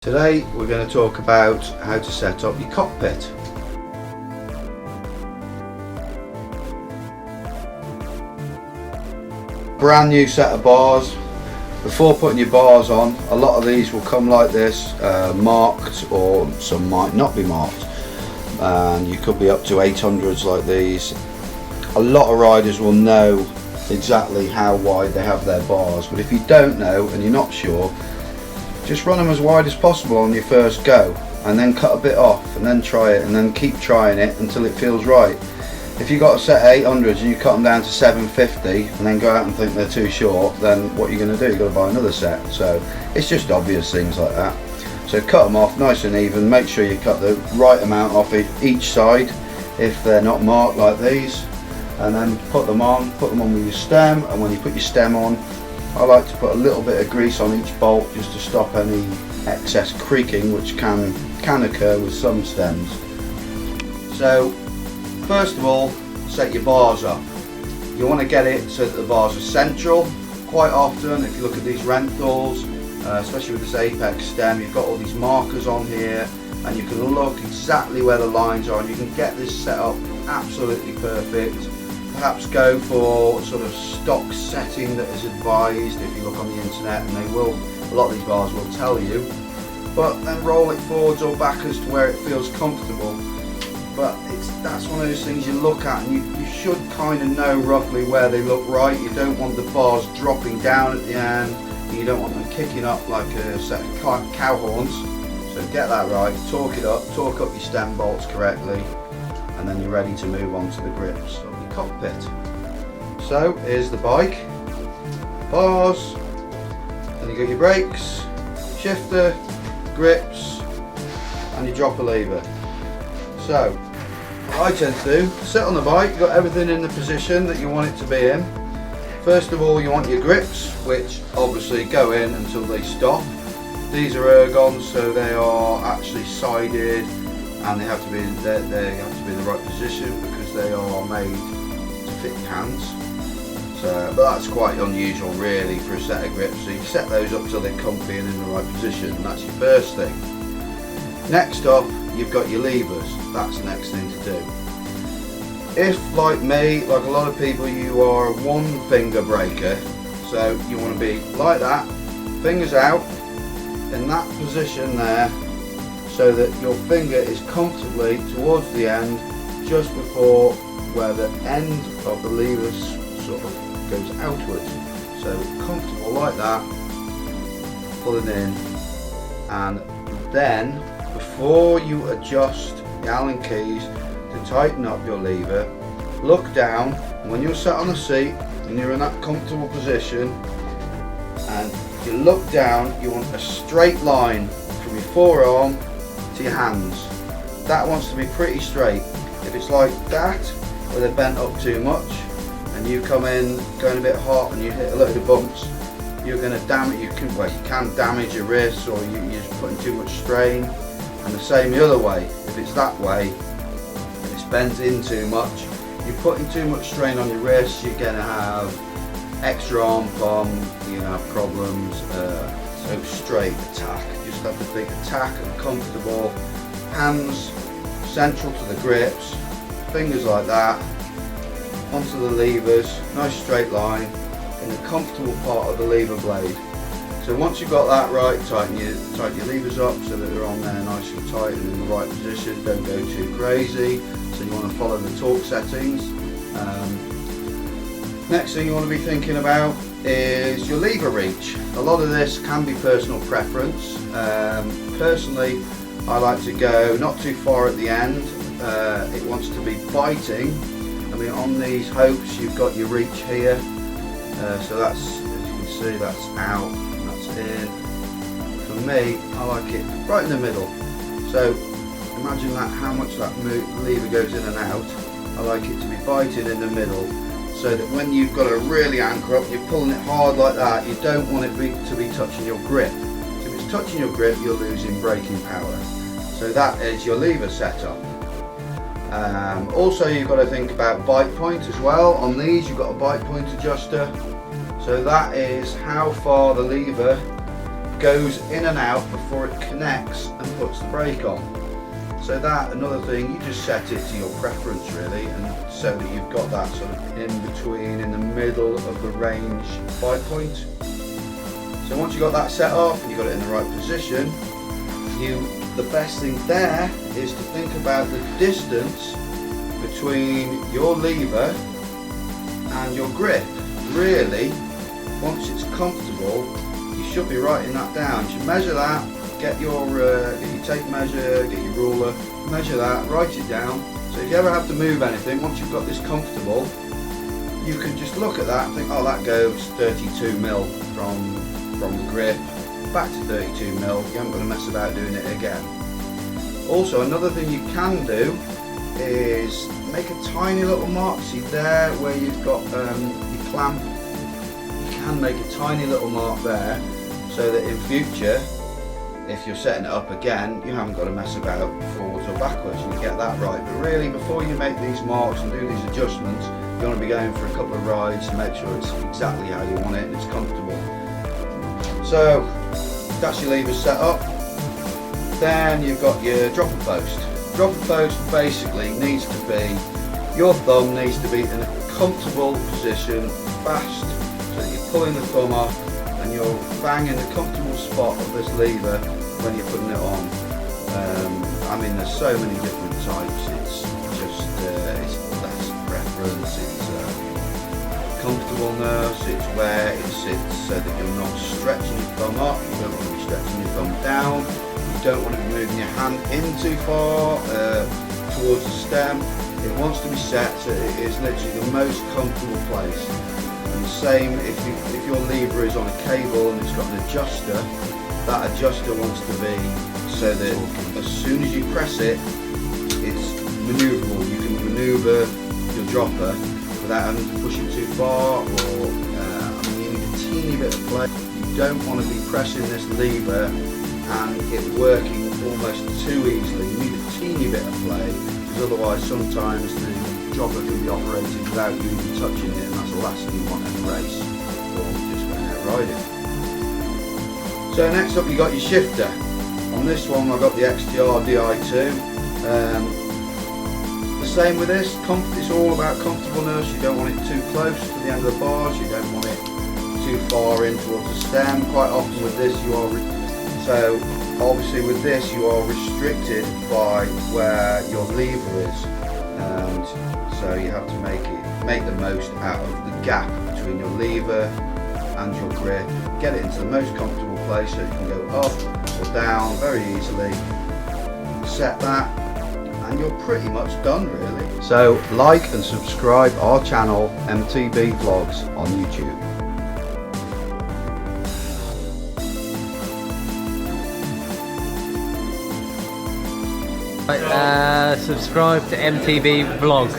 Today we're going to talk about how to set up your cockpit. Brand new set of bars. Before putting your bars on, a lot of these will come like this, marked, or some might not be marked, and you could be up to 800s like these. A lot of riders will know exactly how wide they have their bars, but if you don't know and you're not sure, just run them as wide as possible on your first go, and then cut a bit off, and then try it, and then keep trying it until it feels right. If you've got a set of 800s and you cut them down to 750 and then go out and think they're too short, then what you're going to do, you've got to buy another set. So it's just obvious things like that. So cut them off nice and even, make sure you cut the right amount off each side if they're not marked like these, and then put them on with your stem. And when you put your stem on, I like to put a little bit of grease on each bolt just to stop any excess creaking which can occur with some stems. So first of all, set your bars up. You want to get it so that the bars are central. Quite often, if you look at these rentals, especially with this apex stem, you've got all these markers on here, and you can look exactly where the lines are, and you can get this set up absolutely perfect. Perhaps go for sort of stock setting that is advised if you look on the internet, and they will, a lot of these bars will tell you, but then roll it forwards or backwards to where it feels comfortable. But that's one of those things you look at, and you should kind of know roughly where they look right. You don't want the bars dropping down at the end, and you don't want them kicking up like a set of cow horns. So get that right, torque up your stem bolts correctly, and then you're ready to move on to the grips of your cockpit. So here's the bike, bars, then you got your brakes, shifter, grips, and your dropper lever. So what I tend to do, sit on the bike, you've got everything in the position that you want it to be in. First of all, you want your grips, which obviously go in until they stop. These are ergons, so they are actually sided, and they have to be in the right position because they are made to fit your hands. So, but that's quite unusual really for a set of grips. So you set those up so they're comfy and in the right position. That's your first thing. Next up, you've got your levers. That's the next thing to do. If, like me, like a lot of people, you are a one finger breaker, so you want to be like that, fingers out, in that position there, so that your finger is comfortably towards the end, just before where the end of the levers sort of goes outwards. So comfortable like that, pulling in, and then before you adjust the Allen keys to tighten up your lever, look down. When you're sat on the seat and you're in that comfortable position, and you look down, you want a straight line from your forearm to your hands. That wants to be pretty straight. If it's like that, where they're bent up too much, and you come in going a bit hot and you hit a load of bumps, you're going to damage. You can damage your wrists, or you're just putting too much strain. And the same the other way. If it's that way, if it's bent in too much, you're putting too much strain on your wrists. You're going to have extra arm palm. You're going to have problems. So straight attack. You just have to think attack and comfortable. Hands central to the grips. Fingers like that. Onto the levers. Nice straight line in the comfortable part of the lever blade. So once you've got that right, tighten your levers up so that they're on there nice and tight and in the right position. Don't go too crazy. So you want to follow the torque settings. Next thing you want to be thinking about is your lever reach. A lot of this can be personal preference. Personally, I like to go not too far at the end. It wants to be biting. I mean, on these hopes you've got your reach here. So that's, as you can see, that's out. In. For me, I like it right in the middle. So imagine that, how much that lever goes in and out. I like it to be biting in the middle, so that when you've got to really anchor up, you're pulling it hard like that, you don't want it to be touching your grip. So if it's touching your grip, you're losing braking power. So that is your lever setup. Also, you've got to think about bite point as well. On these, you've got a bite point adjuster. So that is how far the lever goes in and out before it connects and puts the brake on. So that, another thing, you just set it to your preference really, and so that you've got that sort of in between, in the middle of the range bite point. So once you've got that set up and you've got it in the right position, the best thing there is to think about the distance between your lever and your grip. Really, once it's comfortable, you should be writing that down. You should measure that, get your tape measure, get your ruler, measure that, write it down. So if you ever have to move anything, once you've got this comfortable, you can just look at that and think, oh, that goes 32 mil from the grip back to 32 mil. You haven't got to mess about doing it again. Also, another thing you can do is make a tiny little mark. See there where you've got your clamp, you can make a tiny little mark there, so that in future, if you're setting it up again, you haven't got to mess about forwards or backwards, and you get that right. But really, before you make these marks and do these adjustments, you want to be going for a couple of rides to make sure it's exactly how you want it and it's comfortable. So that's your levers set up. Then you've got your dropper post. Dropper post basically needs to be, your thumb needs to be in a comfortable position, fast, so that you're pulling the thumb up and you're banging the comfortable spot of this lever when you're putting it on. I mean, there's so many different types. It's just that's preference. It's comfortableness. It's where it sits, so that you're not stretching your thumb up. You don't want to be stretching your thumb down. You don't want to be moving your hand in too far towards the stem. It wants to be set so it is literally the most comfortable place. And the same if your lever is on a cable and it's got an adjuster, that adjuster wants to be so that as soon as you press it, it's manoeuvrable. You can manoeuvre your dropper without having to push it too far, or I mean, you need a teeny bit of play. You don't want to be pressing this lever and it working almost too easily. You need a teeny bit of play, because otherwise sometimes the dropper can be operated without you even touching it, and that's the last thing you want in a race, or just going out riding. So next up, you got your shifter. On this one I've got the XTR Di2. The same with this, it's all about comfortableness. You don't want it too close to the end of the bars, you don't want it too far in towards the stem. Quite often with this you are, so obviously with this you are restricted by where your lever is, and so you have to make the most out of the gap between your lever and your grip. Get it into the most comfortable place so you can go up or down very easily. Set that and you're pretty much done really. So like and subscribe our channel MTB Vlogs on YouTube. Subscribe to MTB Vlog.